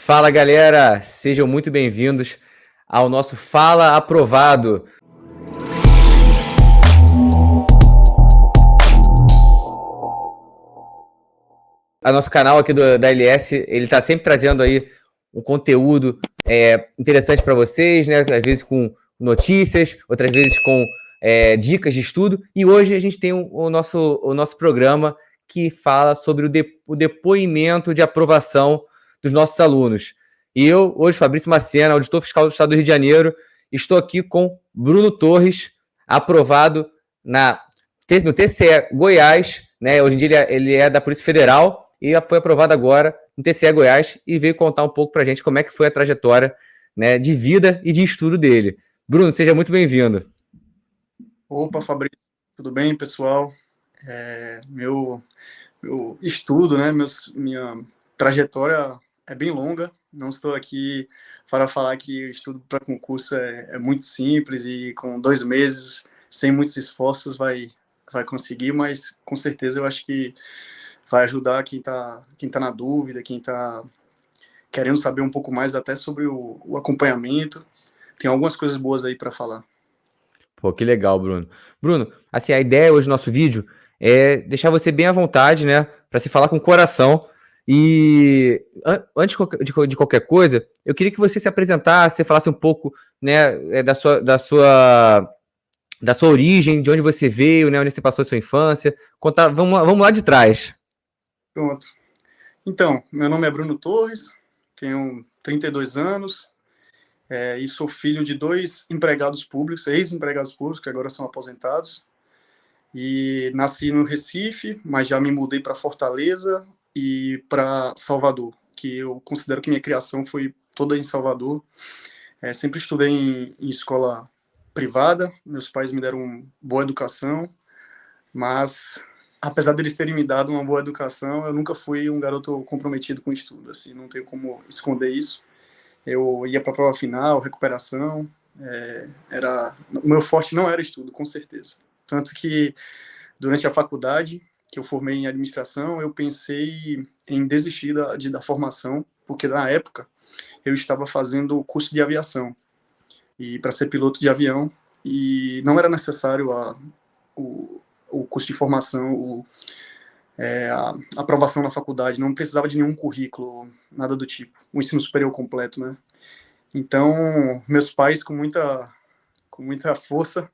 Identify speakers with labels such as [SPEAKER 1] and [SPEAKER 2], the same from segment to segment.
[SPEAKER 1] Fala, galera! Sejam muito bem-vindos ao nosso Fala Aprovado. O nosso canal aqui da LS, ele está sempre trazendo aí um conteúdo interessante para vocês, né? Às vezes com notícias, outras vezes com dicas de estudo. E hoje a gente tem o nosso programa que fala sobre o depoimento de aprovação dos nossos alunos. E eu, hoje, Fabrício Macena, auditor fiscal do Estado do Rio de Janeiro, estou aqui com Bruno Torres, aprovado no TCE Goiás, né? Hoje em dia ele é da Polícia Federal e foi aprovado agora no TCE Goiás e veio contar um pouco para a gente como é que foi a trajetória, né, de vida e de estudo dele. Bruno, seja muito bem-vindo.
[SPEAKER 2] Opa, Fabrício, tudo bem, pessoal? Meu estudo, né, minha trajetória é bem longa. Não estou aqui para falar que o estudo para concurso é muito simples e com 2 meses, sem muitos esforços, vai conseguir, mas com certeza eu acho que vai ajudar quem tá na dúvida, quem está querendo saber um pouco mais até sobre o acompanhamento. Tem algumas coisas boas aí para falar.
[SPEAKER 1] Pô, que legal, Bruno. Bruno, assim, a ideia hoje do nosso vídeo é deixar você bem à vontade, né, para se falar com o coração. E antes de qualquer coisa, eu queria que você se apresentasse, falasse um pouco, né, da sua origem, de onde você veio, né, onde você passou a sua infância. Vamos lá de trás.
[SPEAKER 2] Pronto. Então, meu nome é Bruno Torres, tenho 32 anos e sou filho de 2 empregados públicos, ex-empregados públicos, que agora são aposentados. E nasci no Recife, mas já me mudei para Fortaleza e para Salvador, que eu considero que minha criação foi toda em Salvador. Sempre estudei em escola privada, meus pais me deram boa educação, mas apesar deles terem me dado uma boa educação, eu nunca fui um garoto comprometido com o estudo, assim, não tenho como esconder isso. Eu ia para a prova final, recuperação, o meu forte não era estudo, com certeza. Tanto que durante a faculdade, que eu formei em administração, eu pensei em desistir da formação, porque na época eu estava fazendo o curso de aviação e para ser piloto de avião, e não era necessário o curso de formação, a aprovação na faculdade, não precisava de nenhum currículo, nada do tipo, o ensino superior completo, né? Então, meus pais, com muita força,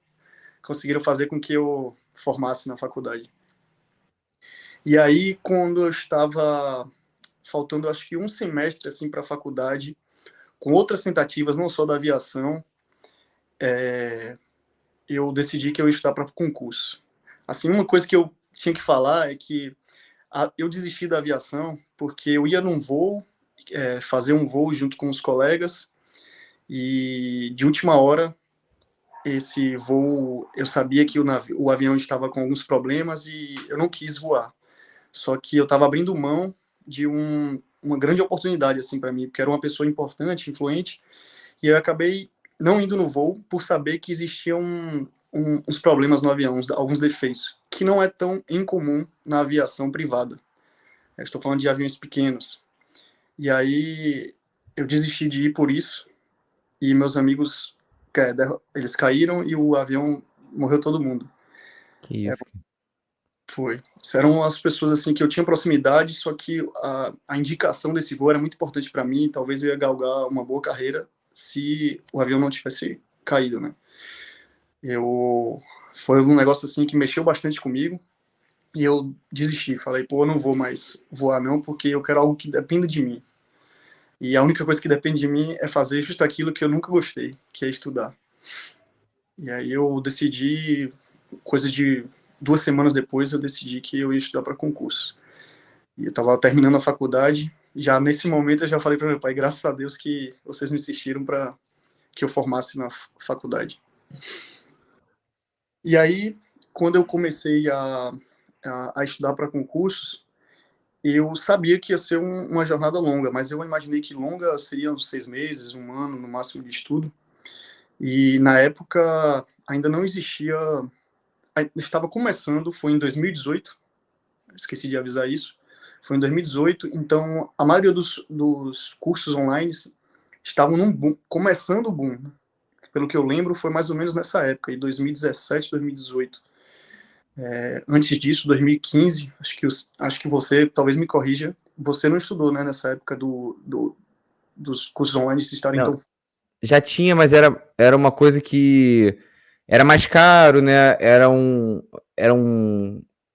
[SPEAKER 2] conseguiram fazer com que eu formasse na faculdade. E aí, quando eu estava faltando, acho que um semestre assim, para a faculdade, com outras tentativas, não só da aviação, eu decidi que eu ia estudar para concurso. Assim, uma coisa que eu tinha que falar é que eu desisti da aviação porque eu ia num voo, fazer um voo junto com os colegas, e de última hora, esse voo, eu sabia que o avião estava com alguns problemas e eu não quis voar. Só que eu estava abrindo mão de uma grande oportunidade assim para mim, porque era uma pessoa importante, influente, e eu acabei não indo no voo por saber que existiam uns problemas no avião, alguns defeitos, que não é tão incomum na aviação privada. Eu estou falando de aviões pequenos. E aí eu desisti de ir por isso, e meus amigos, eles caíram e o avião morreu todo mundo.
[SPEAKER 1] Que isso.
[SPEAKER 2] Foi. Eram as pessoas assim que eu tinha proximidade, só que a indicação desse voo era muito importante para mim. Talvez eu ia galgar uma boa carreira se o avião não tivesse caído, né? Foi um negócio assim que mexeu bastante comigo e eu desisti. Falei, pô, eu não vou mais voar não, porque eu quero algo que dependa de mim. E a única coisa que depende de mim é fazer justo aquilo que eu nunca gostei, que é estudar. E aí eu decidi, coisa de 2 semanas depois, eu decidi que eu ia estudar para concurso. E eu estava terminando a faculdade, já nesse momento eu já falei para meu pai, graças a Deus que vocês me insistiram para que eu formasse na faculdade. E aí, quando eu comecei a estudar para concursos, eu sabia que ia ser uma jornada longa, mas eu imaginei que longa seria uns 6 meses, 1 ano no máximo de estudo. E na época ainda não existia, estava começando, foi em 2018, esqueci de avisar isso, foi em 2018, então a maioria dos cursos online estavam num boom, começando o boom. Pelo que eu lembro, foi mais ou menos nessa época, em 2017, 2018. Antes disso, 2015, acho que você, talvez me corrija, você não estudou, né, nessa época dos cursos online estarem
[SPEAKER 1] Não,
[SPEAKER 2] tão...
[SPEAKER 1] já tinha, mas era uma coisa que era mais caro, né? Eram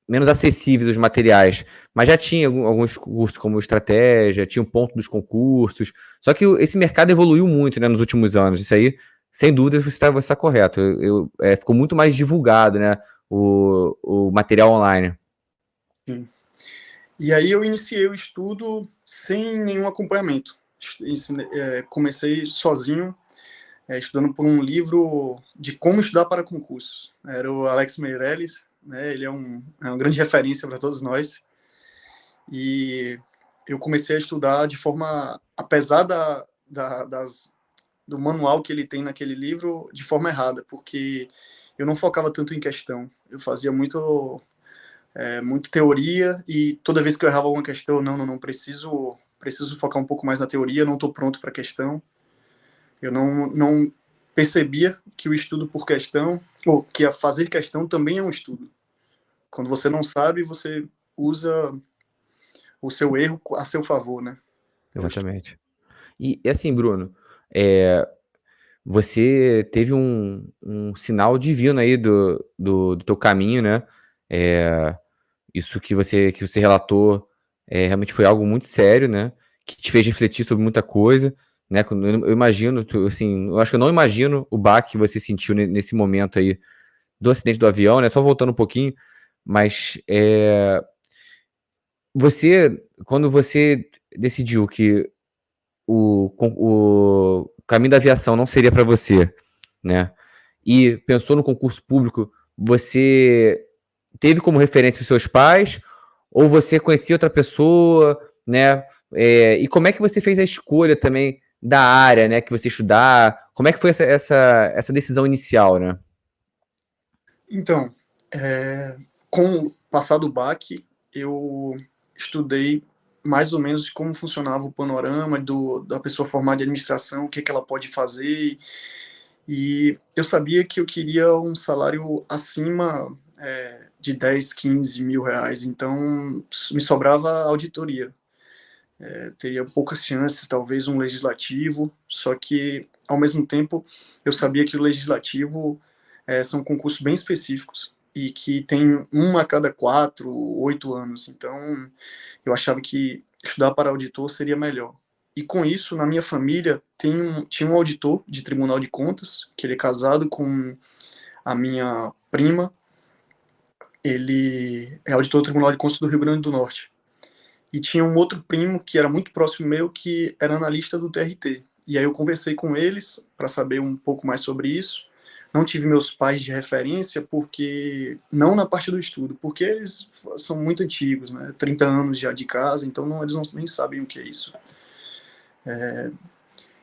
[SPEAKER 1] menos acessíveis os materiais. Mas já tinha alguns cursos como estratégia, tinha um ponto dos concursos. Só que esse mercado evoluiu muito, né, nos últimos anos. Isso aí, sem dúvida, você está correto. Ficou muito mais divulgado, né? O material online.
[SPEAKER 2] Sim. E aí eu iniciei o estudo sem nenhum acompanhamento. Comecei sozinho, estudando por um livro de como estudar para concursos. Era o Alex Meirelles, né? Ele é uma grande referência para todos nós. E eu comecei a estudar de forma, apesar do manual que ele tem naquele livro, de forma errada, porque eu não focava tanto em questão. Eu fazia muito teoria, e toda vez que eu errava alguma questão, não, preciso focar um pouco mais na teoria, não estou pronto para a questão. Eu não percebia que o estudo por questão, ou que a fazer questão também é um estudo. Quando você não sabe, você usa o seu erro a seu favor, né?
[SPEAKER 1] Exatamente. E assim, Bruno, você teve um sinal divino aí do teu caminho, né? Isso que você relatou realmente foi algo muito sério, né? Que te fez refletir sobre muita coisa, né? Eu imagino, assim, eu acho que eu não imagino o baque que você sentiu nesse momento aí do acidente do avião, né? Só voltando um pouquinho, mas quando você decidiu que o caminho da aviação não seria para você, né? E pensou no concurso público, você teve como referência os seus pais ou você conhecia outra pessoa, né? E como é que você fez a escolha também da área, né, que você estudar? Como é que foi essa decisão inicial, né?
[SPEAKER 2] Então, com o passar do baque, eu estudei mais ou menos como funcionava o panorama da pessoa formada em administração, o que ela pode fazer, e eu sabia que eu queria um salário acima de 10, 15 mil reais, então me sobrava a auditoria. Teria poucas chances, talvez um legislativo, só que, ao mesmo tempo, eu sabia que o legislativo são concursos bem específicos e que tem um a cada 4, 8 anos, então eu achava que estudar para auditor seria melhor. E com isso, na minha família, tinha um auditor de Tribunal de Contas, que ele é casado com a minha prima, ele é auditor do Tribunal de Contas do Rio Grande do Norte. E tinha um outro primo que era muito próximo meu, que era analista do TRT. E aí eu conversei com eles para saber um pouco mais sobre isso. Não tive meus pais de referência, porque não na parte do estudo, porque eles são muito antigos, né? 30 anos já de casa, então eles nem sabem o que é isso.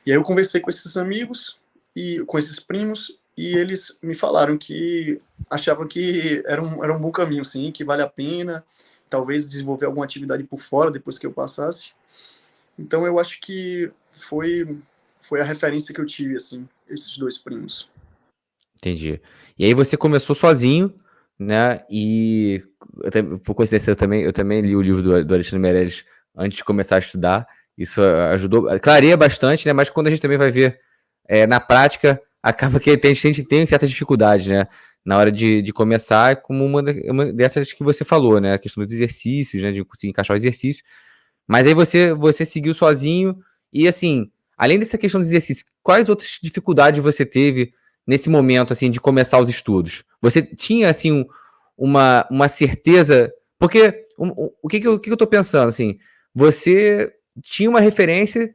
[SPEAKER 2] E aí eu conversei com esses amigos e com esses primos, e eles me falaram que achavam que era um bom caminho, sim, que vale a pena, talvez desenvolver alguma atividade por fora depois que eu passasse. Então eu acho que foi a referência que eu tive, assim, esses dois primos.
[SPEAKER 1] Entendi. E aí você começou sozinho, né? E por coincidência eu também li o livro do Alexandre Meirelles antes de começar a estudar. Isso ajudou, clareia bastante, né? Mas quando a gente também vai ver na prática, acaba que a gente tem certas dificuldades, né? Na hora de começar, como uma dessas que você falou, né? A questão dos exercícios, né? De conseguir encaixar o exercício. Mas aí você seguiu sozinho e, assim, além dessa questão dos exercícios, quais outras dificuldades você teve nesse momento, assim, de começar os estudos? Você tinha, assim, uma certeza... Porque o que eu tô pensando, assim, você tinha uma referência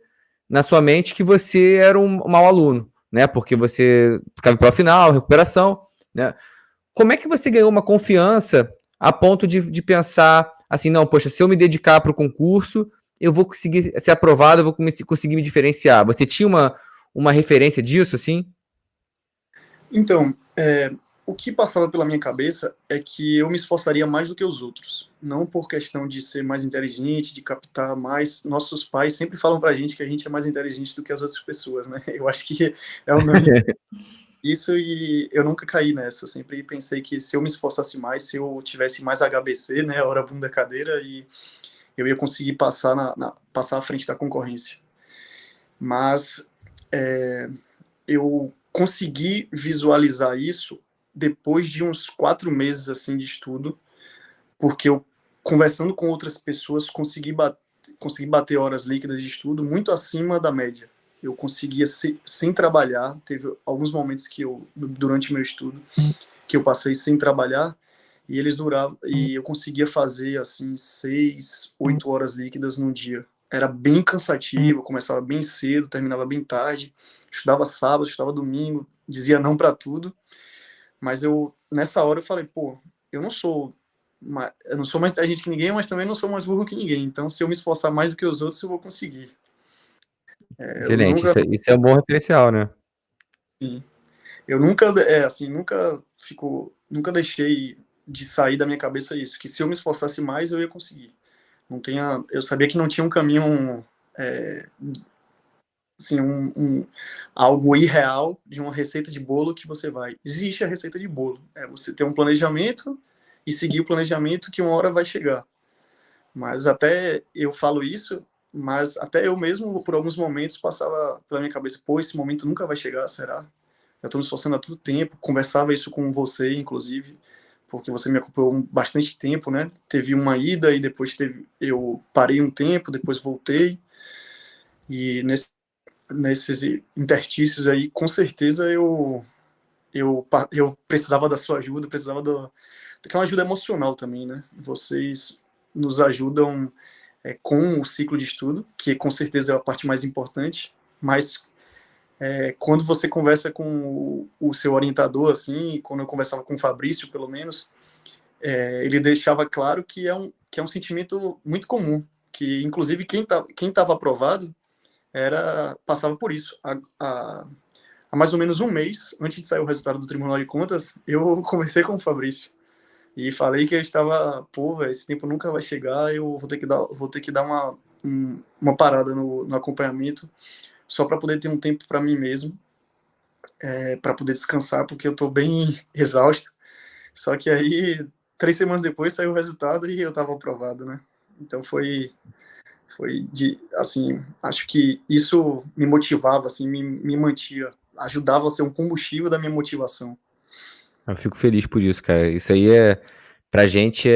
[SPEAKER 1] na sua mente que você era um mau aluno, né? Porque você ficava em prova final, recuperação, né? Como é que você ganhou uma confiança a ponto de pensar assim, não, poxa, se eu me dedicar para o concurso, eu vou conseguir ser aprovado, eu vou conseguir me diferenciar. Você tinha uma referência disso, assim?
[SPEAKER 2] Então, o que passava pela minha cabeça é que eu me esforçaria mais do que os outros. Não por questão de ser mais inteligente, de captar mais. Nossos pais sempre falam pra gente que a gente é mais inteligente do que as outras pessoas, né? Eu acho que é unânime isso e eu nunca caí nessa. Eu sempre pensei que se eu me esforçasse mais, se eu tivesse mais HBC, né, hora bunda cadeira, e eu ia conseguir passar, passar à frente da concorrência. Mas eu consegui visualizar isso depois de uns 4 meses assim de estudo, porque eu, conversando com outras pessoas, consegui bater horas líquidas de estudo muito acima da média. Eu conseguia, sem trabalhar, teve alguns momentos que eu, durante meu estudo, que eu passei sem trabalhar, e eles duravam, e eu conseguia fazer, assim, 6, 8 horas líquidas num dia. Era bem cansativo, começava bem cedo, terminava bem tarde, estudava sábado, estudava domingo, dizia não para tudo, mas eu, nessa hora eu falei, pô, eu não sou mais inteligente que ninguém, mas também não sou mais burro que ninguém, então se eu me esforçar mais do que os outros, eu vou conseguir. Eu
[SPEAKER 1] Excelente,
[SPEAKER 2] nunca,
[SPEAKER 1] isso é um bom referencial, né?
[SPEAKER 2] sim, eu nunca, assim, nunca deixei de sair da minha cabeça isso, que se eu me esforçasse mais, eu ia conseguir. Eu sabia que não tinha um caminho, assim, algo irreal de uma receita de bolo que você vai. Existe a receita de bolo, é você ter um planejamento e seguir o planejamento que uma hora vai chegar. Mas até eu falo isso, mas até eu mesmo, por alguns momentos, passava pela minha cabeça, pô, esse momento nunca vai chegar, será? Eu estou me esforçando há tanto tempo, conversava isso com você, inclusive, porque você me acompanhou bastante tempo, né? Teve uma ida e depois eu parei um tempo, depois voltei, e nesses interstícios aí, com certeza eu precisava da sua ajuda, precisava daquela ajuda emocional também, né? Vocês nos ajudam com o ciclo de estudo, que com certeza é a parte mais importante, mas quando você conversa com o seu orientador, assim, quando eu conversava com o Fabrício, pelo menos, ele deixava claro que é um sentimento muito comum, que inclusive quem estava aprovado passava por isso. Há mais ou menos um mês, antes de sair o resultado do Tribunal de Contas, eu conversei com o Fabrício e falei que eu estava, pô, véio, esse tempo nunca vai chegar, eu vou ter que dar uma parada no acompanhamento, só para poder ter um tempo para mim mesmo, para poder descansar, porque eu estou bem exausto. Só que aí, 3 semanas depois, saiu o resultado e eu estava aprovado, né? Então assim, acho que isso me motivava, assim, me mantia, ajudava a ser um combustível da minha motivação.
[SPEAKER 1] Eu fico feliz por isso, cara. Isso aí pra gente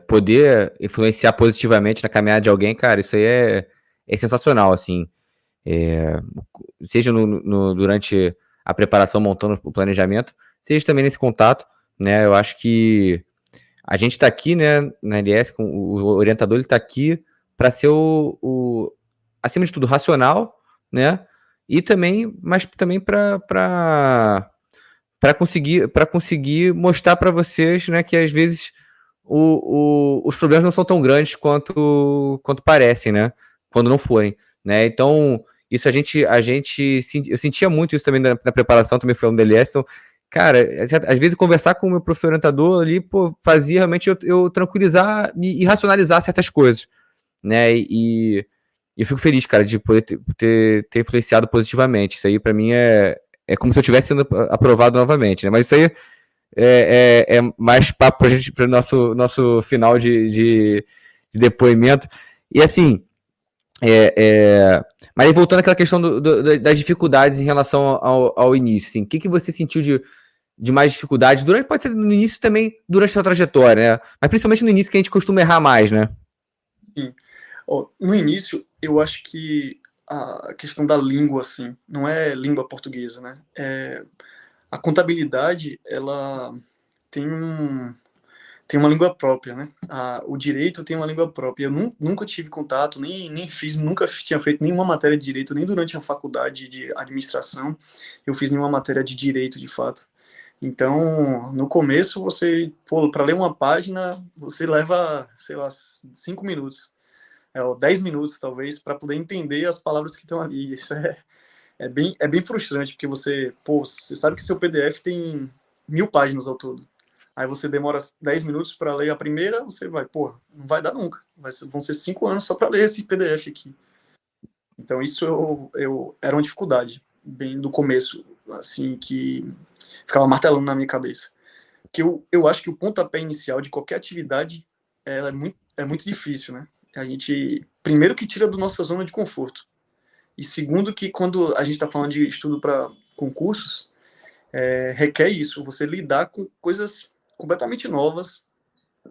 [SPEAKER 1] poder influenciar positivamente na caminhada de alguém, cara, isso aí é sensacional, assim. É, seja durante a preparação, montando o planejamento, seja também nesse contato, né? Eu acho que a gente está aqui, né, na LS, com o orientador, ele está aqui para ser acima de tudo, racional, né? E também, mas também para conseguir mostrar para vocês, né, que às vezes os problemas não são tão grandes quanto parecem, né? Quando não forem, né? Então, isso eu sentia muito isso também na preparação, também falando do LS, então, cara, às vezes conversar com o meu professor orientador ali, pô, fazia realmente eu tranquilizar e racionalizar certas coisas, né? E eu fico feliz, cara, de poder ter influenciado positivamente. Isso aí, para mim, é como se eu estivesse sendo aprovado novamente, né? Mas isso aí é mais papo pra gente, para o nosso final de depoimento. E assim, mas aí voltando àquela questão das dificuldades em relação ao início, assim, o que você sentiu de mais dificuldade durante, pode ser no início também, durante a sua trajetória, né? Mas principalmente no início que a gente costuma errar mais, né?
[SPEAKER 2] Sim. No início, eu acho que a questão da língua, assim, não é língua portuguesa, né? A contabilidade, ela tem tem uma língua própria, né? O direito tem uma língua própria. Eu nunca tive contato, nem fiz, nunca tinha feito nenhuma matéria de direito, nem durante a faculdade de administração eu fiz nenhuma matéria de direito, de fato. Então, no começo, para ler uma página, você leva, sei lá, 5 minutos, ou 10 minutos, talvez, para poder entender as palavras que estão ali. Isso é bem frustrante, porque você sabe que seu PDF tem 1000 páginas ao todo. Aí você demora 10 minutos para ler a primeira, você vai, pô, não vai dar nunca. Vão ser 5 anos só para ler esse PDF aqui. Então isso era uma dificuldade, bem do começo, assim, que ficava martelando na minha cabeça. Porque eu acho que o pontapé inicial de qualquer atividade é muito difícil, né? A gente, primeiro, que tira da nossa zona de conforto. E segundo, que quando a gente está falando de estudo para concursos, requer isso, você lidar com coisas completamente novas,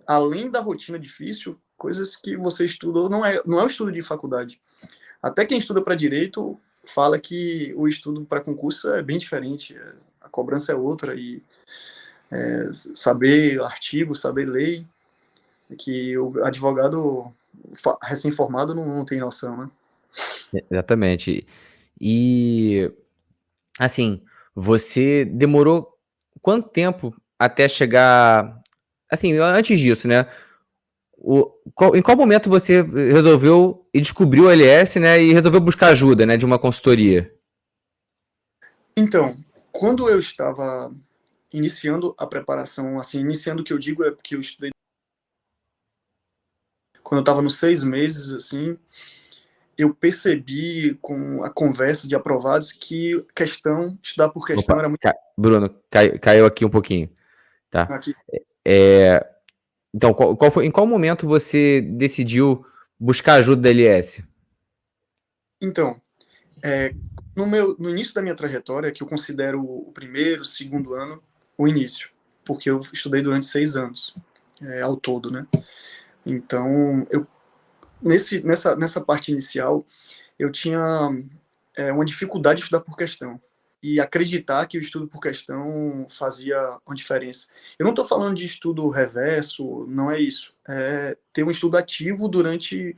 [SPEAKER 2] além da rotina difícil, coisas que você estuda, não é o estudo de faculdade. Até quem estuda para direito fala que o estudo para concurso é bem diferente, a cobrança é outra, e saber artigo, saber lei, que o advogado recém-formado não tem noção, né?
[SPEAKER 1] Exatamente. E, assim, você demorou quanto tempo até chegar... Assim, antes disso, né? Em qual momento você resolveu e descobriu o LS, né? E resolveu buscar ajuda, né? De uma consultoria?
[SPEAKER 2] Então, quando eu estava iniciando a preparação, assim, iniciando o que eu digo é porque eu estudei quando eu estava nos 6 meses, assim, eu percebi com a conversa de aprovados que estudar por questão era muito...
[SPEAKER 1] Bruno, caiu aqui um pouquinho, tá?
[SPEAKER 2] Aqui.
[SPEAKER 1] Então, em qual momento você decidiu buscar ajuda da LS?
[SPEAKER 2] Então, no início da minha trajetória, que eu considero o primeiro, segundo ano, o início, porque eu estudei durante 6 anos, ao todo, né? Então, nessa parte inicial, eu tinha uma dificuldade de estudar por questão e acreditar que o estudo por questão fazia uma diferença. Eu não estou falando de estudo reverso, não é isso. É ter um estudo ativo durante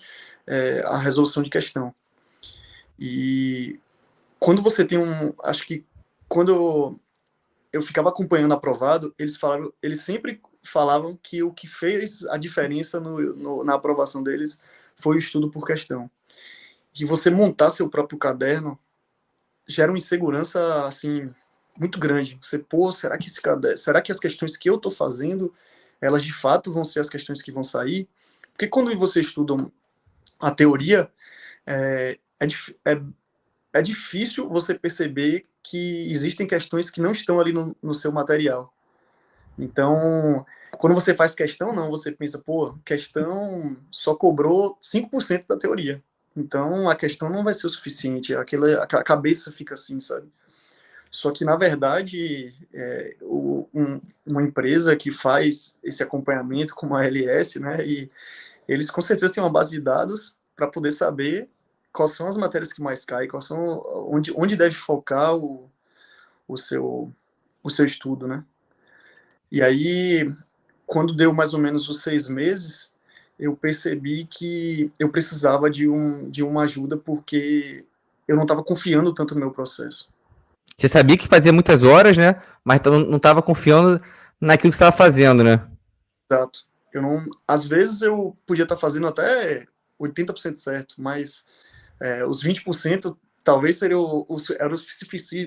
[SPEAKER 2] a resolução de questão. E quando você tem acho que quando eu ficava acompanhando aprovado, eles sempre falavam que o que fez a diferença na aprovação deles foi o estudo por questão. Que você montar seu próprio caderno gera uma insegurança, assim, muito grande. Você, pô, será que as questões que eu estou fazendo, elas de fato vão ser as questões que vão sair? Porque quando você estuda a teoria, é difícil você perceber que existem questões que não estão ali no seu material. Então, quando você faz questão, não, você pensa, pô, questão só cobrou 5% da teoria. Então, a questão não vai ser o suficiente. A cabeça fica assim, sabe? Só que, na verdade, uma empresa que faz esse acompanhamento, como a LS, né, e eles com certeza têm uma base de dados para poder saber quais são as matérias que mais caem, onde deve focar o seu estudo, né? E aí, quando deu mais ou menos os 6 meses, eu percebi que eu precisava de uma ajuda porque eu não estava confiando tanto no meu processo.
[SPEAKER 1] Você sabia que fazia muitas horas, né? Mas não estava confiando naquilo que você estava fazendo, né?
[SPEAKER 2] Exato. Às vezes eu podia estar fazendo até 80% certo, mas os 20% talvez era o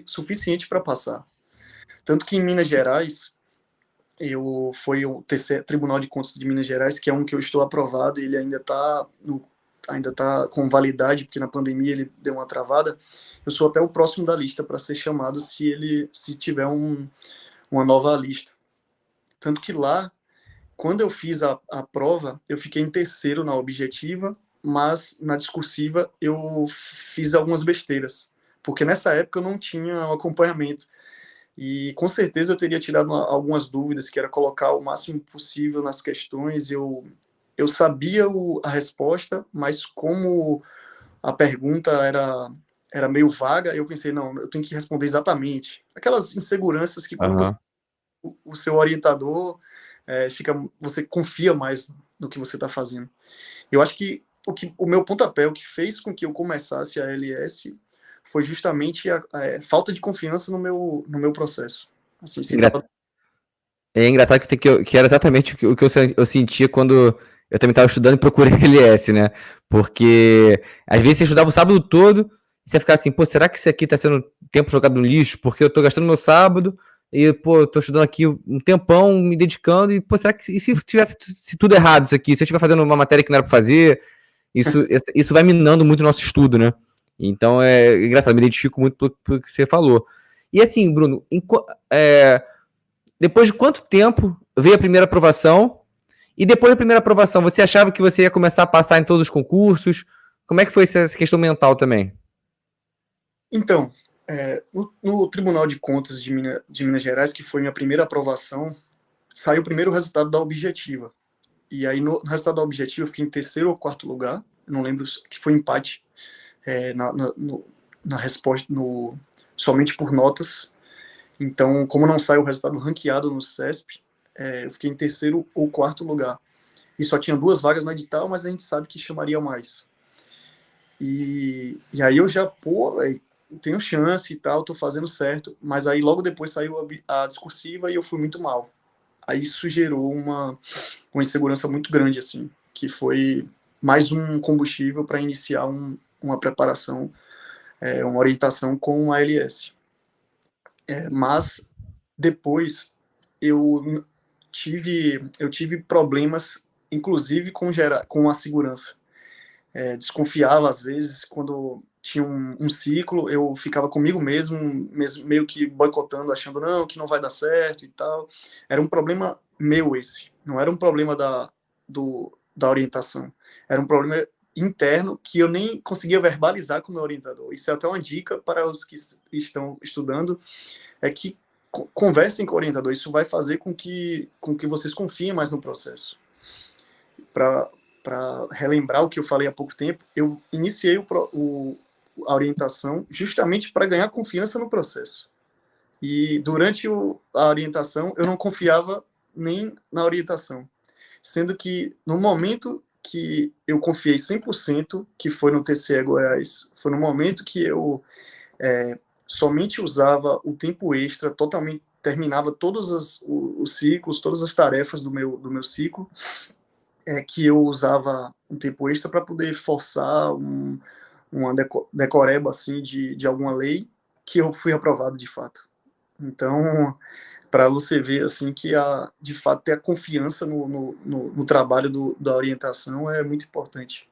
[SPEAKER 2] suficiente para passar. Tanto que em Minas Gerais, foi o terceiro Tribunal de Contas de Minas Gerais, que é um que eu estou aprovado, e ele ainda está com validade, porque na pandemia ele deu uma travada. Eu sou até o próximo da lista para ser chamado se tiver uma nova lista. Tanto que lá, quando eu fiz a prova, eu fiquei em terceiro na objetiva, mas na discursiva eu fiz algumas besteiras, porque nessa época eu não tinha um acompanhamento. E com certeza eu teria tirado algumas dúvidas, que era colocar o máximo possível nas questões. Eu sabia a resposta, mas como a pergunta era meio vaga, eu pensei, não, eu tenho que responder exatamente. Aquelas inseguranças que quando o seu orientador você confia mais no que você está fazendo. Eu acho que o meu pontapé, o que fez com que eu começasse a LS, foi justamente a falta de confiança no meu processo. Assim,
[SPEAKER 1] É engraçado que era exatamente o que eu sentia quando eu também estava estudando e procurei LS, né? Porque às vezes você estudava o sábado todo e você ficava assim, pô, será que isso aqui está sendo tempo jogado no lixo? Porque eu estou gastando meu sábado e, pô, eu tô estudando aqui um tempão, me dedicando, e, pô, será que e se tivesse se tudo errado isso aqui? Se eu estiver fazendo uma matéria que não era pra fazer, isso vai minando muito o nosso estudo, né? Então é engraçado, me identifico muito pelo que você falou. E assim, Bruno, depois de quanto tempo veio a primeira aprovação? E depois da primeira aprovação, você achava que você ia começar a passar em todos os concursos? Como é que foi essa questão mental também?
[SPEAKER 2] Então, no Tribunal de Contas de Minas Gerais, que foi minha primeira aprovação, saiu primeiro o resultado da objetiva. E aí, no resultado da objetiva, eu fiquei em terceiro ou quarto lugar, não lembro, que foi empate na resposta, somente por notas. Então, como não saiu o resultado ranqueado no CESP, eu fiquei em terceiro ou quarto lugar. E só tinha 2 vagas no edital, mas a gente sabe que chamaria mais. E aí eu já, tenho chance e tal, tô fazendo certo, mas aí logo depois saiu a discursiva e eu fui muito mal. Aí isso gerou uma insegurança muito grande, assim, que foi mais um combustível para iniciar uma preparação, uma orientação com a ALS. Mas depois eu tive problemas, inclusive com a segurança. Desconfiava às vezes quando tinha um ciclo, eu ficava comigo mesmo, meio que boicotando, achando não, que não vai dar certo e tal. Era um problema meu esse, não era um problema da orientação, era um problema interno que eu nem conseguia verbalizar com o meu orientador. Isso é até uma dica para os que estão estudando, é que conversem com o orientador, isso vai fazer com que vocês confiem mais no processo. Para relembrar o que eu falei há pouco tempo, eu iniciei a orientação justamente para ganhar confiança no processo. E durante a orientação, eu não confiava nem na orientação. Sendo que no momento que eu confiei 100%, que foi no TCE Goiás, foi no momento que eu somente usava o tempo extra, totalmente terminava todos os ciclos, todas as tarefas do meu ciclo, que eu usava um tempo extra para poder forçar uma decoreba assim, de alguma lei, que eu fui aprovado de fato. Então, para você ver assim que de fato ter a confiança no trabalho da orientação é muito importante.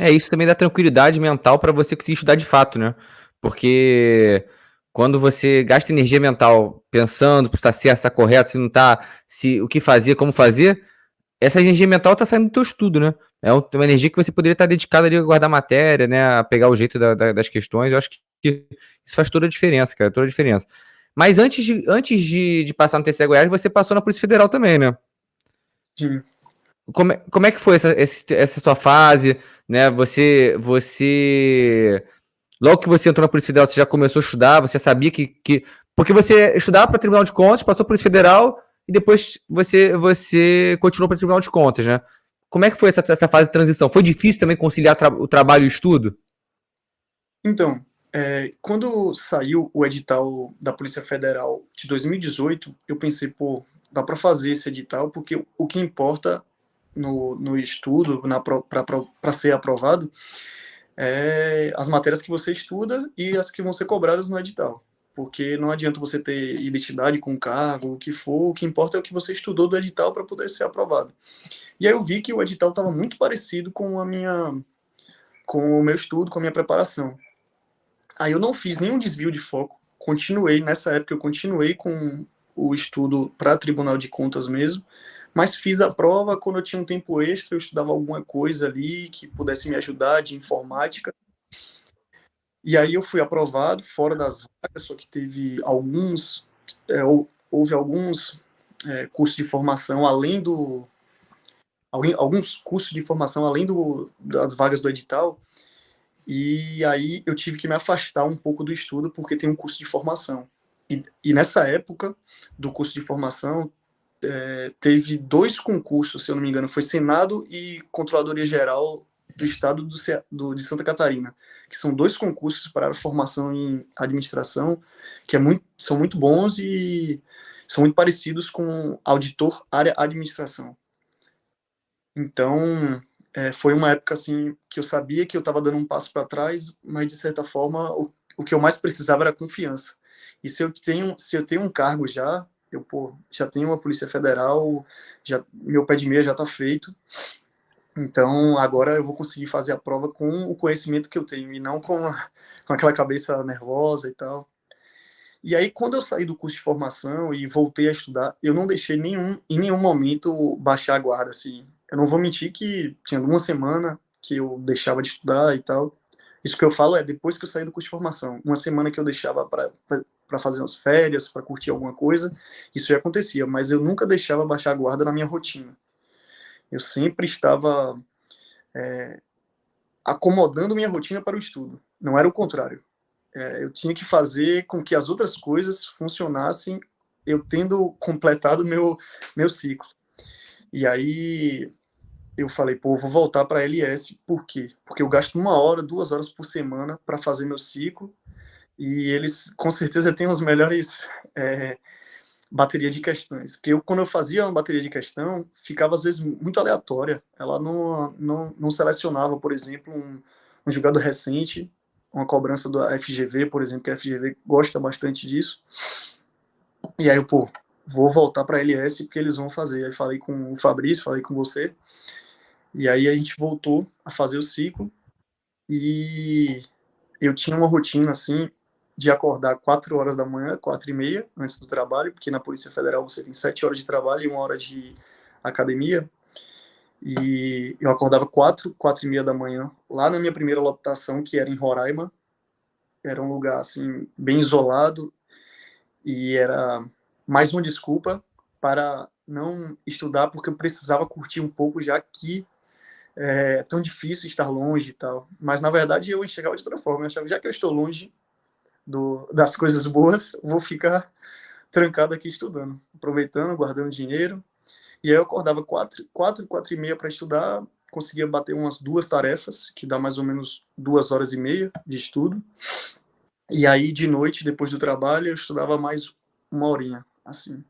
[SPEAKER 1] Isso também dá tranquilidade mental para você conseguir estudar de fato, né? Porque quando você gasta energia mental pensando se está certo, se está correto, se não está, se o que fazer, como fazer, essa energia mental está saindo do teu estudo, né? É uma energia que você poderia estar dedicada ali a guardar matéria, né? A pegar o jeito das questões. Eu acho que isso faz toda a diferença, cara, toda a diferença. Mas antes de passar no TCE Goiás, você passou na Polícia Federal também, né?
[SPEAKER 2] Sim.
[SPEAKER 1] Como é que foi essa sua fase, né? Logo que você entrou na Polícia Federal, você já começou a estudar, você sabia porque você estudava para Tribunal de Contas, passou para Polícia Federal e depois você continuou para Tribunal de Contas, né? Como é que foi essa fase de transição? Foi difícil também conciliar o trabalho e o estudo?
[SPEAKER 2] Então, quando saiu o edital da Polícia Federal de 2018, eu pensei, pô, dá para fazer esse edital, porque o que importa no estudo, para ser aprovado, as matérias que você estuda e as que vão ser cobradas no edital. Porque não adianta você ter identidade com cargo, o que for, o que importa é o que você estudou do edital para poder ser aprovado. E aí eu vi que o edital estava muito parecido com com o meu estudo, com a minha preparação. Aí eu não fiz nenhum desvio de foco, nessa época eu continuei com o estudo para Tribunal de Contas mesmo, mas fiz a prova quando eu tinha um tempo extra, eu estudava alguma coisa ali que pudesse me ajudar de informática. E aí eu fui aprovado fora das vagas, só que teve houve alguns cursos de formação alguns cursos de formação além das vagas do edital, e aí eu tive que me afastar um pouco do estudo porque tem um curso de formação. E nessa época do curso de formação, teve 2 concursos, se eu não me engano, foi Senado e Controladoria Geral do Estado de Santa Catarina, que são 2 concursos para a formação em administração, que são muito bons e são muito parecidos com auditor área administração. Então, foi uma época assim que eu sabia que eu estava dando um passo para trás, mas de certa forma o que eu mais precisava era confiança. E se eu tenho um cargo já, eu, pô, já tenho uma Polícia Federal, já, meu pé de meia já está feito, então agora eu vou conseguir fazer a prova com o conhecimento que eu tenho, e não com aquela cabeça nervosa e tal. E aí, quando eu saí do curso de formação e voltei a estudar, eu não deixei em nenhum momento baixar a guarda, assim. Eu não vou mentir que tinha uma semana que eu deixava de estudar e tal. Isso que eu falo é depois que eu saí do curso de formação. Uma semana que eu deixava para fazer umas férias, para curtir alguma coisa, isso já acontecia, mas eu nunca deixava baixar a guarda na minha rotina. Eu sempre estava acomodando minha rotina para o estudo. Não era o contrário. Eu tinha que fazer com que as outras coisas funcionassem, eu tendo completado meu ciclo. E aí eu falei, pô, vou voltar para a LS. Por quê? Porque eu gasto 1 hora, 2 horas por semana para fazer meu ciclo, e eles com certeza têm os melhores bateria de questões. Porque quando eu fazia uma bateria de questão, ficava às vezes muito aleatória. Ela não selecionava, por exemplo, um julgado recente, uma cobrança do FGV, por exemplo, que a FGV gosta bastante disso. E aí eu, pô, vou voltar para a LS porque eles vão fazer. Aí falei com o Fabrício, falei com você, e aí a gente voltou a fazer o ciclo, e eu tinha uma rotina, assim, de acordar 4 horas da manhã, 4h30, antes do trabalho, porque na Polícia Federal você tem 7 horas de trabalho e 1 hora de academia, e eu acordava 4h30 da manhã, lá na minha primeira lotação, que era em Roraima. Era um lugar, assim, bem isolado, e era mais uma desculpa para não estudar, porque eu precisava curtir um pouco, já que é tão difícil estar longe e tal. Mas, na verdade, eu enxergava de outra forma. Eu achava, já que eu estou longe das coisas boas, vou ficar trancado aqui estudando, aproveitando, guardando dinheiro. E aí eu acordava 4h30 para estudar, conseguia bater umas 2 tarefas, que dá mais ou menos 2 horas e meia de estudo. E aí, de noite, depois do trabalho, eu estudava mais 1 horinha, assim.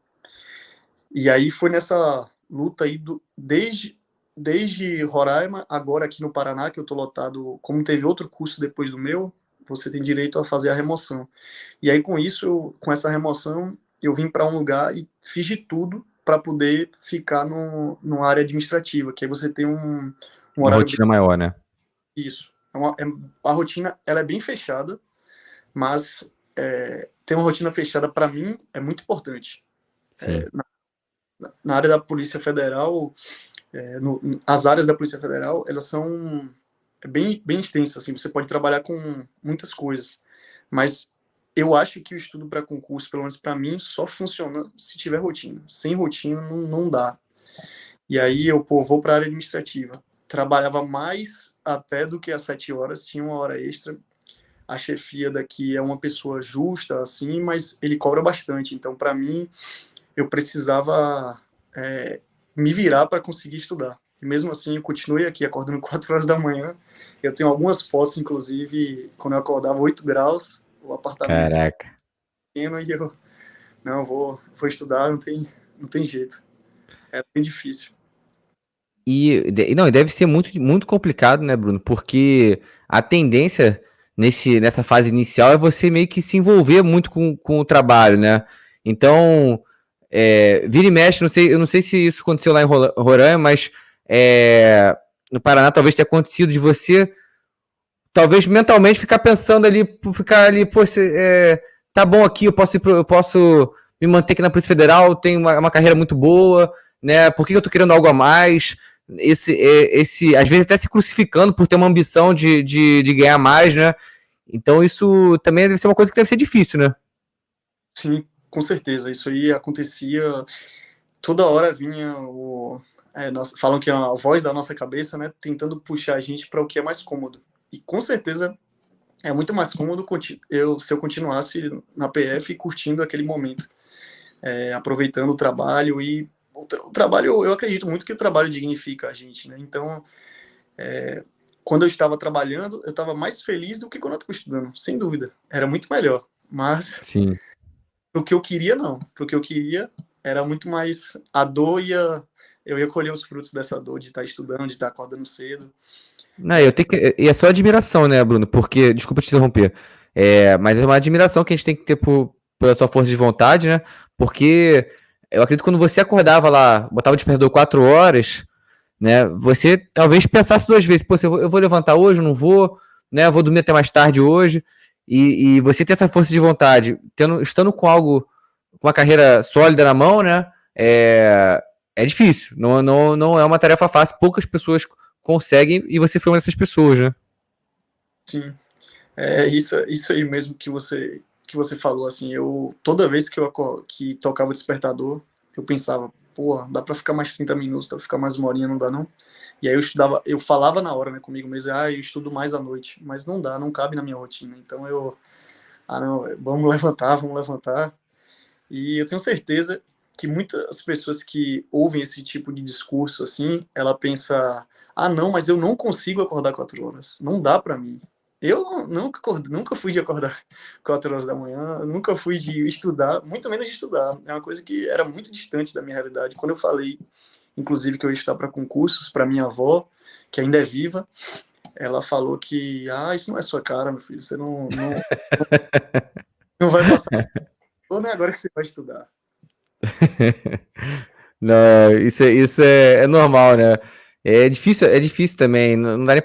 [SPEAKER 2] E aí foi nessa luta aí, desde Roraima, agora aqui no Paraná, que eu tô lotado, como teve outro curso depois do meu, você tem direito a fazer a remoção. E aí, com isso, com essa remoção, eu vim para um lugar e fiz de tudo para poder ficar numa área administrativa, que aí você tem um
[SPEAKER 1] Uma
[SPEAKER 2] horário...
[SPEAKER 1] rotina maior, né?
[SPEAKER 2] Isso. A rotina, ela é bem fechada, mas ter uma rotina fechada, para mim, é muito importante.
[SPEAKER 1] Sim.
[SPEAKER 2] Na área da Polícia Federal, as áreas da Polícia Federal, elas são bem extensas, assim, você pode trabalhar com muitas coisas, mas eu acho que o estudo para concurso, pelo menos para mim, só funciona se tiver rotina. Sem rotina, não dá. E aí eu, pô, vou para a área administrativa. Trabalhava mais até do que as 7 horas, tinha 1 hora extra. A chefia daqui é uma pessoa justa, assim, mas ele cobra bastante. Então, para mim, eu precisava me virar para conseguir estudar. E mesmo assim, eu continuei aqui acordando 4 horas da manhã. Eu tenho algumas fotos, inclusive, quando eu acordava 8 graus, o apartamento
[SPEAKER 1] Caraca.
[SPEAKER 2] pequeno, e eu, não, vou estudar, não tem jeito. É bem difícil.
[SPEAKER 1] Não, e deve ser muito, muito complicado, né, Bruno? Porque a tendência nessa fase inicial é você meio que se envolver muito com o trabalho, né? Então, vira e mexe, eu não sei se isso aconteceu lá em Roraima, mas no Paraná talvez tenha acontecido de você, talvez mentalmente ficar pensando ali, pô, tá bom aqui, eu posso me manter aqui na Polícia Federal, tenho uma carreira muito boa, né? Por que eu tô querendo algo a mais? Às vezes até se crucificando por ter uma ambição de ganhar mais, né? Então isso também deve ser uma coisa que deve ser difícil, né?
[SPEAKER 2] Sim, com certeza. Isso aí acontecia. Toda hora vinha falam que é a voz da nossa cabeça, né? Tentando puxar a gente para o que é mais cômodo. E com certeza é muito mais cômodo se eu continuasse na PF curtindo aquele momento, aproveitando o trabalho. E o trabalho, eu acredito muito que o trabalho dignifica a gente, né? Então, quando eu estava trabalhando, eu estava mais feliz do que quando eu estava estudando, sem dúvida. Era muito melhor. Mas,
[SPEAKER 1] Sim.
[SPEAKER 2] pro que eu queria, não. Pro que eu queria, era muito mais a dor, eu ia colher os frutos dessa dor de estar estudando, de estar acordando cedo.
[SPEAKER 1] Não, e é só admiração, né, Bruno? Porque, desculpa te interromper, mas é uma admiração que a gente tem que ter pela sua força de vontade, né? Porque eu acredito que quando você acordava lá, botava o despertador 4 horas, né? Você talvez pensasse 2 vezes, pô, eu vou levantar hoje, não vou, né? Eu vou dormir até mais tarde hoje. E você ter essa força de vontade, estando com algo, com uma carreira sólida na mão, né? É difícil. Não é uma tarefa fácil. Poucas pessoas conseguem e você foi uma dessas pessoas, né?
[SPEAKER 2] Sim, é isso aí mesmo que você falou, assim, eu toda vez que tocava o despertador, eu pensava, pô, dá para ficar mais 30 minutos, dá para ficar mais uma horinha, não dá não? E aí eu falava na hora, né, comigo mesmo, eu estudo mais à noite, mas não dá, não cabe na minha rotina. Então não, vamos levantar. E eu tenho certeza que muitas pessoas que ouvem esse tipo de discurso assim, ela pensa, não, mas eu não consigo acordar 4 horas, não dá para mim. Eu nunca fui de acordar 4 horas da manhã, nunca fui de estudar, muito menos de estudar. É uma coisa que era muito distante da minha realidade. Quando eu falei, inclusive, que eu ia estudar para concursos, para minha avó, que ainda é viva, ela falou que, isso não é sua cara, meu filho, você não vai passar, não é agora que você vai estudar.
[SPEAKER 1] Não, isso é normal, né? É difícil também, não dá nem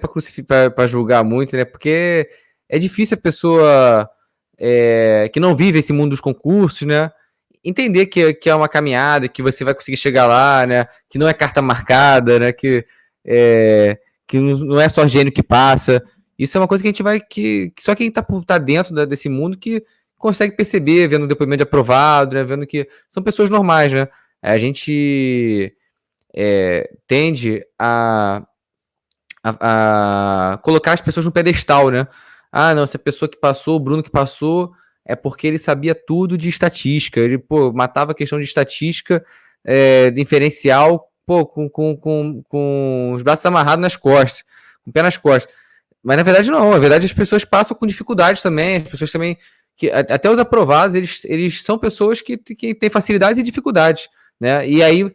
[SPEAKER 1] para julgar muito, né? Porque é difícil a pessoa que não vive esse mundo dos concursos, né? Entender que é uma caminhada, que você vai conseguir chegar lá, né? Que não é carta marcada, né? Que não é só gênio que passa. Isso é uma coisa que a gente vai. Que só quem tá dentro desse mundo que consegue perceber, vendo o depoimento de aprovado, né? Vendo que são pessoas normais, né? A gente tende a colocar as pessoas no pedestal, né? Não, essa pessoa que passou, o Bruno que passou, é porque ele sabia tudo de estatística. Ele, pô, matava a questão de estatística, diferencial, pô, com os braços amarrados nas costas, com o pé nas costas. Mas na verdade não, na verdade as pessoas passam com dificuldades também, as pessoas também, que até os aprovados, eles são pessoas que têm facilidades e dificuldades, né? E aí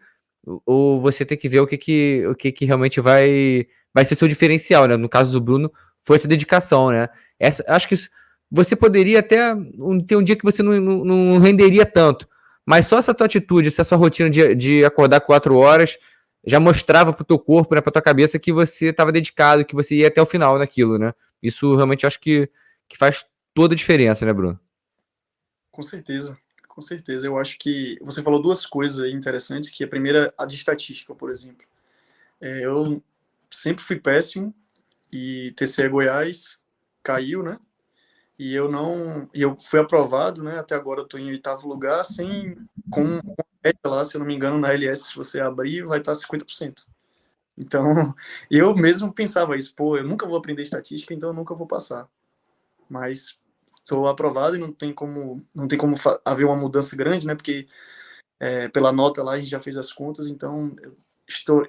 [SPEAKER 1] você tem que ver o que realmente vai ser seu diferencial, né? No caso do Bruno, foi essa dedicação, né? Acho que você poderia até ter um dia que você não renderia tanto, mas só essa tua atitude, essa sua rotina de acordar 4 horas já mostrava pro teu corpo, né, pra tua cabeça que você estava dedicado, que você ia até o final naquilo, né? Isso realmente acho que faz toda a diferença, né, Bruno?
[SPEAKER 2] Com certeza, com certeza. Eu acho que você falou duas coisas aí interessantes, que a primeira, a de estatística, por exemplo. Eu sempre fui péssimo e TCE Goiás caiu, né? E eu fui aprovado, né? Até agora eu estou em 8º lugar, com média lá, se eu não me engano, na LS, se você abrir, vai estar 50%. Então, eu mesmo pensava isso, pô, eu nunca vou aprender estatística, então eu nunca vou passar. Mas sou aprovado e não tem como haver uma mudança grande, né? Porque pela nota lá a gente já fez as contas, então eu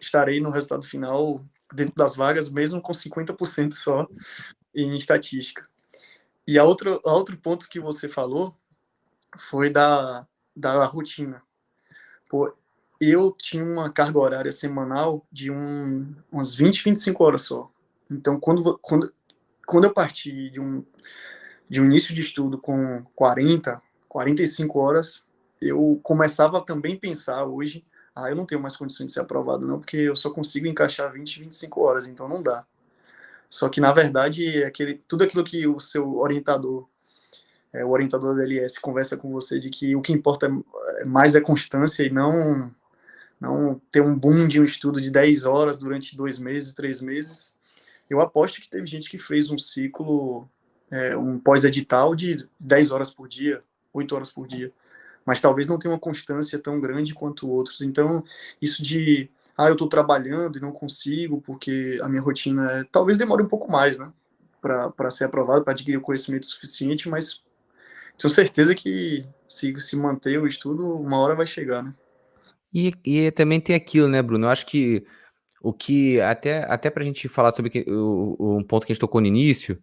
[SPEAKER 2] estarei no resultado final dentro das vagas, mesmo com 50% só em estatística. E outro ponto que você falou foi da rotina. Pô, eu tinha uma carga horária semanal de umas 20, 25 horas só. Então, quando eu parti de um início de estudo com 40, 45 horas, eu começava também a pensar hoje, eu não tenho mais condições de ser aprovado não, porque eu só consigo encaixar 20, 25 horas, então não dá. Só que, na verdade, tudo aquilo que o seu orientador, o orientador da LS conversa com você, de que o que importa mais é constância e não ter um boom de um estudo de 10 horas durante 2 meses, 3 meses. Eu aposto que teve gente que fez um ciclo, um pós-edital de 10 horas por dia, 8 horas por dia, mas talvez não tenha uma constância tão grande quanto outros. Então, isso de, eu estou trabalhando e não consigo, porque a minha rotina talvez demore um pouco mais, né, para ser aprovado, para adquirir o conhecimento suficiente, mas tenho certeza que se manter o estudo, uma hora vai chegar, né?
[SPEAKER 1] E também tem aquilo, né, Bruno? Eu acho que o que até para a gente falar sobre um ponto que a gente tocou no início,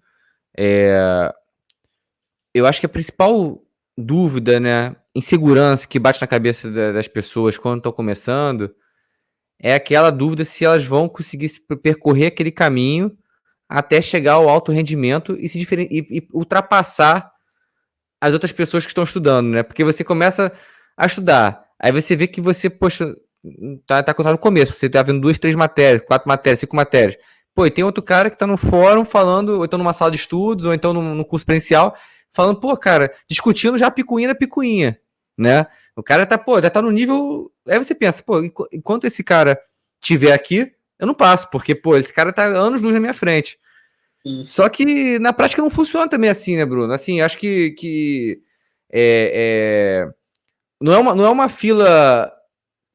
[SPEAKER 1] eu acho que a principal dúvida, né, insegurança que bate na cabeça das pessoas quando estão começando é aquela dúvida se elas vão conseguir percorrer aquele caminho até chegar ao alto rendimento e se e ultrapassar as outras pessoas que estão estudando, né? Porque você começa a estudar, aí você vê que você, poxa, tá no começo, você tá vendo 2, 3 matérias, 4 matérias, 5 matérias. Pô, e tem outro cara que tá no fórum falando, ou então numa sala de estudos, ou então num curso presencial, falando, pô, cara, discutindo já a picuinha da picuinha, né? O cara tá, pô, já tá no nível. Aí você pensa, pô, enquanto esse cara tiver aqui, eu não passo, porque, pô, esse cara tá anos-luz na minha frente.
[SPEAKER 2] Sim.
[SPEAKER 1] Só que na prática não funciona também assim, né, Bruno? Assim, acho que não é uma fila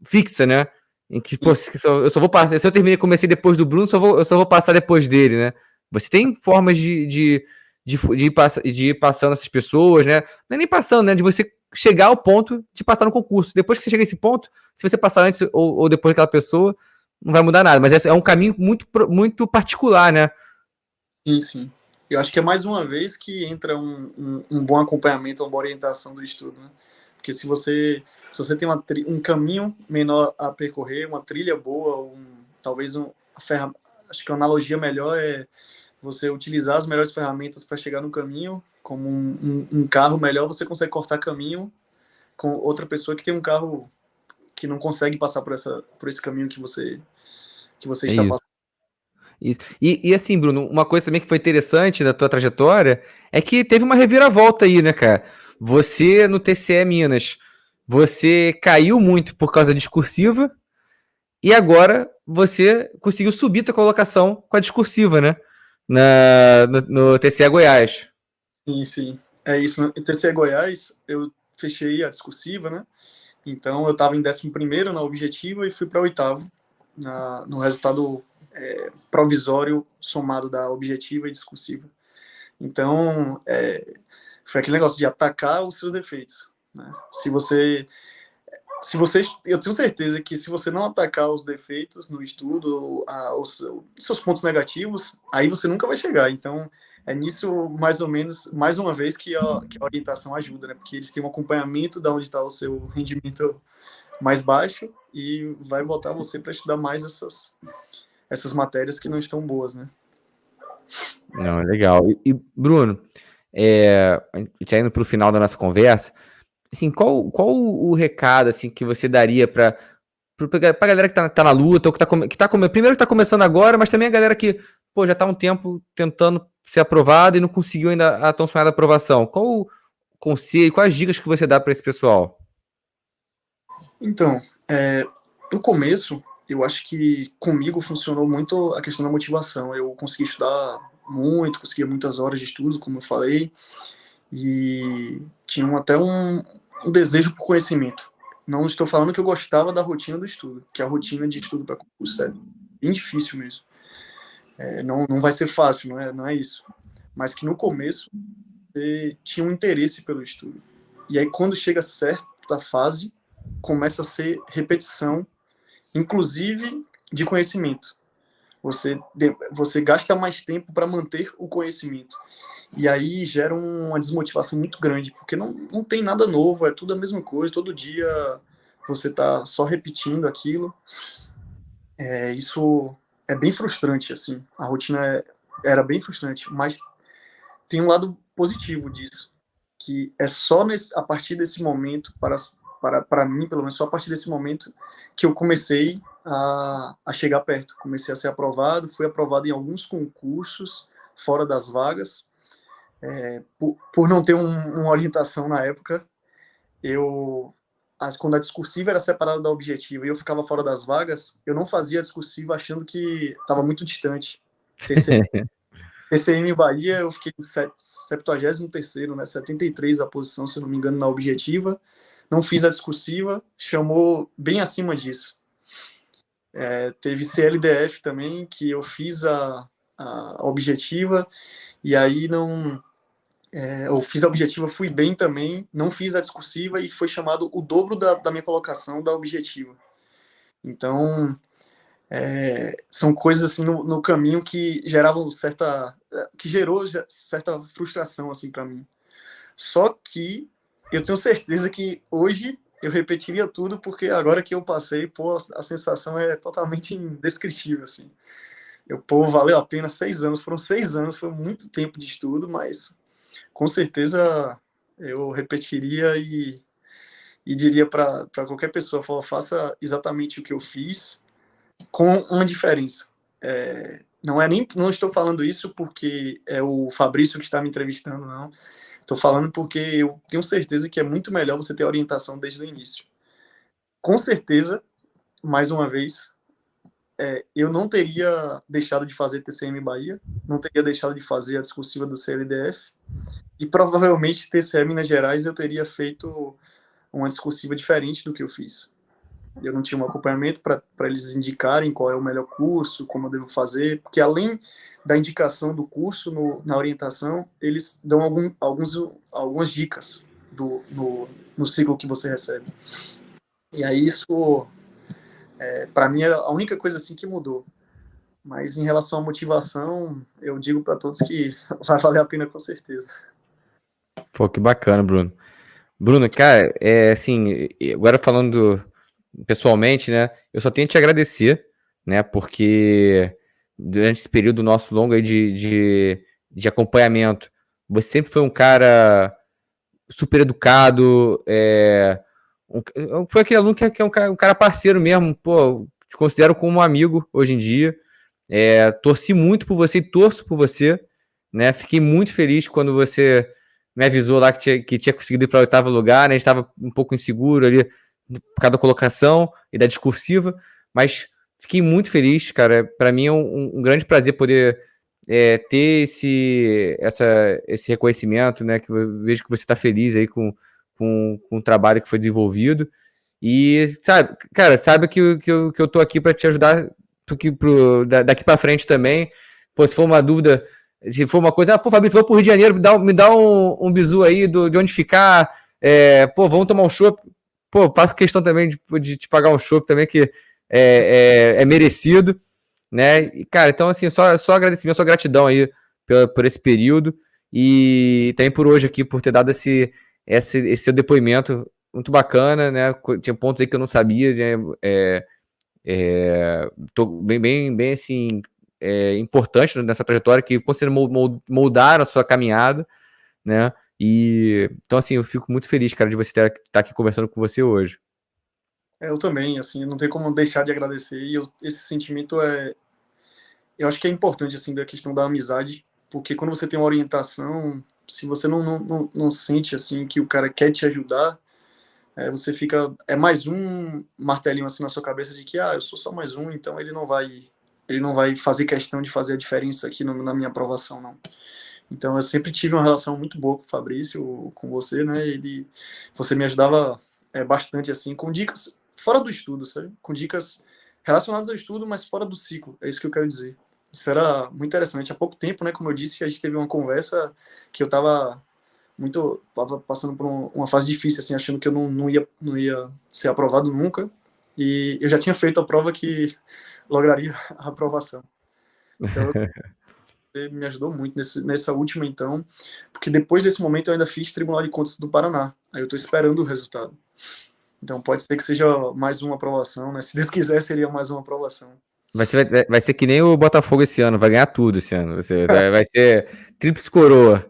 [SPEAKER 1] fixa, né? Em que, pô, eu só vou passar. Se eu terminei, comecei depois do Bruno, eu só vou passar depois dele, né? Você tem formas de ir passando essas pessoas, né? Não é nem passando, né? De você chegar ao ponto de passar no concurso. Depois que você chega a esse ponto, se você passar antes ou depois daquela pessoa, não vai mudar nada. Mas é um caminho muito particular, né?
[SPEAKER 2] Sim, sim. Eu acho que é mais uma vez que entra um bom acompanhamento, uma boa orientação do estudo, né? Porque se você tem um caminho menor a percorrer, uma trilha boa, talvez acho que a analogia melhor é você utilizar as melhores ferramentas para chegar no caminho, como um carro melhor, você consegue cortar caminho com outra pessoa que tem um carro que não consegue passar por esse caminho que você
[SPEAKER 1] É
[SPEAKER 2] está
[SPEAKER 1] isso.
[SPEAKER 2] passando.
[SPEAKER 1] Isso. E assim, Bruno, uma coisa também que foi interessante da tua trajetória é que teve uma reviravolta aí, né, cara? Você no TCE Minas, você caiu muito por causa discursiva e agora você conseguiu subir tua colocação com a discursiva, né? No TCE Goiás.
[SPEAKER 2] Sim, sim. É isso, né? Em TCE Goiás, eu fechei a discursiva, né? Então, eu estava em 11º na objetiva e fui para oitavo no resultado provisório somado da objetiva e discursiva. Então, foi aquele negócio de atacar os seus defeitos, né? Eu tenho certeza que se você não atacar os defeitos no estudo, os seus pontos negativos, aí você nunca vai chegar. Então, é nisso, mais ou menos, mais uma vez, que a orientação ajuda, né? Porque eles têm um acompanhamento de onde está o seu rendimento mais baixo e vai botar você para estudar mais essas matérias que não estão boas, né?
[SPEAKER 1] Não, legal. Bruno, a gente tá indo para o final da nossa conversa. Assim, qual o recado assim que você daria pra galera que tá na luta, ou primeiro que tá começando agora, mas também a galera que, pô, já tá há um tempo tentando ser aprovado e não conseguiu ainda a tão sonhada aprovação. Qual o conselho, quais as dicas que você dá para esse pessoal?
[SPEAKER 2] Então, no começo, eu acho que comigo funcionou muito a questão da motivação. Eu consegui estudar muito, conseguia muitas horas de estudo, como eu falei, e tinha até um desejo por conhecimento. Não estou falando que eu gostava da rotina do estudo, que a rotina de estudo para concurso é bem difícil mesmo. Não vai ser fácil, não é isso. Mas que no começo você tinha um interesse pelo estudo. E aí, quando chega a certa fase, começa a ser repetição, inclusive de conhecimento. Você gasta mais tempo para manter o conhecimento. E aí gera uma desmotivação muito grande, porque não tem nada novo, é tudo a mesma coisa, todo dia você está só repetindo aquilo. Isso é bem frustrante, assim. A rotina era bem frustrante, mas tem um lado positivo disso, que é só a partir desse momento, para mim, pelo menos, só a partir desse momento que eu comecei a chegar perto. Comecei a ser aprovado, fui aprovado em alguns concursos fora das vagas. Por não ter uma orientação na época, quando a discursiva era separada da objetiva e eu ficava fora das vagas, eu não fazia a discursiva achando que estava muito distante. TCM Bahia, eu fiquei em 73º, né, 73 a posição, se eu não me engano, na objetiva. Não fiz a discursiva, chamou bem acima disso. Teve CLDF também, que eu fiz a objetiva, e aí eu fiz a objetiva, fui bem também, não fiz a discursiva e foi chamado o dobro da minha colocação da objetiva. Então, são coisas assim no caminho que gerou certa frustração assim para mim. Só que eu tenho certeza que hoje eu repetiria tudo, porque agora que eu passei, pô, a sensação é totalmente indescritível, assim. Pô, valeu a pena 6 anos, foram 6 anos, foi muito tempo de estudo, mas com certeza eu repetiria e diria para qualquer pessoa, faça exatamente o que eu fiz, com uma diferença. Não estou falando isso porque é o Fabrício que está me entrevistando, não. Estou falando porque eu tenho certeza que é muito melhor você ter orientação desde o início. Com certeza, mais uma vez, eu não teria deixado de fazer TCM Bahia, não teria deixado de fazer a discursiva do CLDF, e provavelmente TCM Minas Gerais eu teria feito uma discursiva diferente do que eu fiz. Eu não tinha um acompanhamento para eles indicarem qual é o melhor curso, como eu devo fazer, porque além da indicação do curso na orientação, eles dão algumas dicas no ciclo que você recebe. E aí isso, para mim, era a única coisa assim que mudou. Mas em relação à motivação, eu digo para todos que vai valer a pena com certeza.
[SPEAKER 1] Pô, que bacana, Bruno. Bruno, cara, assim, agora falando pessoalmente, né, eu só tenho que te agradecer, né, porque durante esse período nosso longo aí de acompanhamento, você sempre foi um cara super educado, foi aquele aluno que é um cara parceiro mesmo, pô, te considero como um amigo hoje em dia, torci muito por você e torço por você, né, fiquei muito feliz quando você me avisou lá que tinha conseguido ir para o 8º lugar, né, a gente estava um pouco inseguro ali por causa da colocação e da discursiva, mas fiquei muito feliz, cara, para mim é um grande prazer poder ter esse reconhecimento, né? Que eu vejo que você está feliz aí com o trabalho que foi desenvolvido. E, sabe, cara, sabe que eu tô aqui para te ajudar daqui para frente também. Pô, se for uma dúvida, se for uma coisa, pô, Fabrício, vou pro Rio de Janeiro, me dá um bizu aí de onde ficar. Pô, vamos tomar um chopp. Pô, faço questão também de te pagar um chopp também, que é merecido, né? E, cara, então, assim, só agradecimento, só gratidão aí por esse período e também por hoje aqui, por ter dado esse seu depoimento muito bacana, né? Tinha pontos aí que eu não sabia, né? Tô bem assim, importante nessa trajetória que moldaram a sua caminhada, né? E então, assim, eu fico muito feliz, cara, de você estar aqui conversando com você hoje.
[SPEAKER 2] Eu também, assim, não tem como deixar de agradecer. E esse sentimento eu acho que é importante, assim, da questão da amizade, porque quando você tem uma orientação, se você não sente, assim, que o cara quer te ajudar, você fica, é mais um martelinho, assim, na sua cabeça de que, eu sou só mais um, então ele não vai fazer questão de fazer a diferença aqui na minha aprovação, não. Então eu sempre tive uma relação muito boa com o Fabrício, com você, né? Você me ajudava bastante assim com dicas fora do estudo, sabe? Com dicas relacionadas ao estudo, mas fora do ciclo. É isso que eu quero dizer. Isso era muito interessante. Há pouco tempo, né? Como eu disse, a gente teve uma conversa que eu tava passando por uma fase difícil, assim, achando que eu não ia ser aprovado nunca. E eu já tinha feito a prova que lograria a aprovação. Então me ajudou muito nessa última, então, porque depois desse momento eu ainda fiz Tribunal de Contas do Paraná. Aí eu estou esperando o resultado. Então pode ser que seja mais uma aprovação, né? Se Deus quiser, seria mais uma aprovação.
[SPEAKER 1] Vai ser que nem o Botafogo esse ano, vai ganhar tudo esse ano. Vai ser tríplice coroa.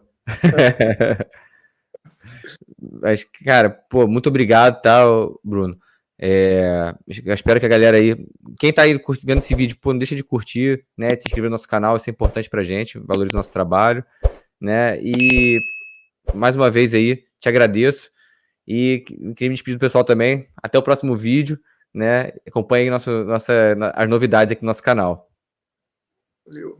[SPEAKER 1] Mas, cara, pô, muito obrigado, tá, Bruno? Eu espero que a galera aí, quem tá aí vendo esse vídeo, pô, não deixa de curtir, né, de se inscrever no nosso canal, isso é importante pra gente, valoriza o nosso trabalho, né, e mais uma vez aí, te agradeço e queria me despedir do pessoal também, até o próximo vídeo, né, acompanhe as novidades aqui no nosso canal.
[SPEAKER 2] Valeu.